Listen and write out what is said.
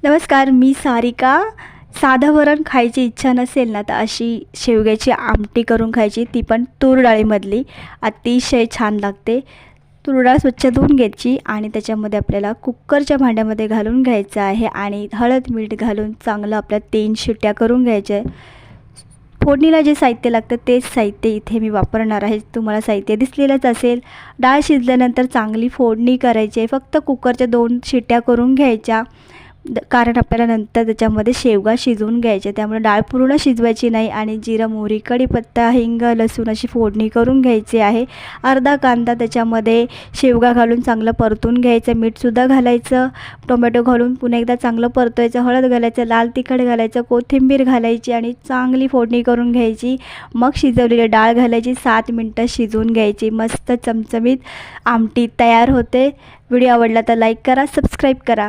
नमस्कार, मी सारिका. साधं वरण खायची इच्छा नसेल ना, तर अशी शेवग्याची आमटी करून खायची, ती पण तूर डाळीमधली. अतिशय छान लागते. तूर डाळ स्वच्छ धुवून घ्यायची आणि त्याच्यामध्ये आपल्याला कुकरच्या भांड्यामध्ये घालून घ्यायचं आहे आणि हळद मीठ घालून चांगलं आपल्या 3 शिट्ट्या करून घ्यायच्या. फोडणीला जे साहित्य लागतं तेच साहित्य इथे मी वापरणार आहे. तुम्हाला साहित्य दिसलेलंच असेल. डाळ शिजल्यानंतर चांगली फोडणी करायची आहे. फक्त कुकरच्या 2 शिट्ट्या करून घ्यायच्या, कारण आपल्याला नंतर त्याच्यामध्ये शेवगा शिजवून घ्यायचे, त्यामुळे डाळ पूर्ण शिजवायची नाही. आणि जिरं, मोहरी, कढीपत्ता, हिंग, लसूण अशी फोडणी करून घ्यायची आहे. अर्धा कांदा त्याच्यामध्ये शेवगा घालून चांगलं परतून घ्यायचं. मीठसुद्धा घालायचं. टोमॅटो घालून पुन्हा एकदा चांगलं परतवायचं. हळद घालायचं, लाल तिखट घालायचं, कोथिंबीर घालायची आणि चांगली फोडणी करून घ्यायची. मग शिजवलेली डाळ घालायची. 7 मिनटं शिजवून घ्यायची. मस्त चमचमीत आमटी तयार होते. व्हिडिओ आवडला तर लाईक करा, सबस्क्राईब करा.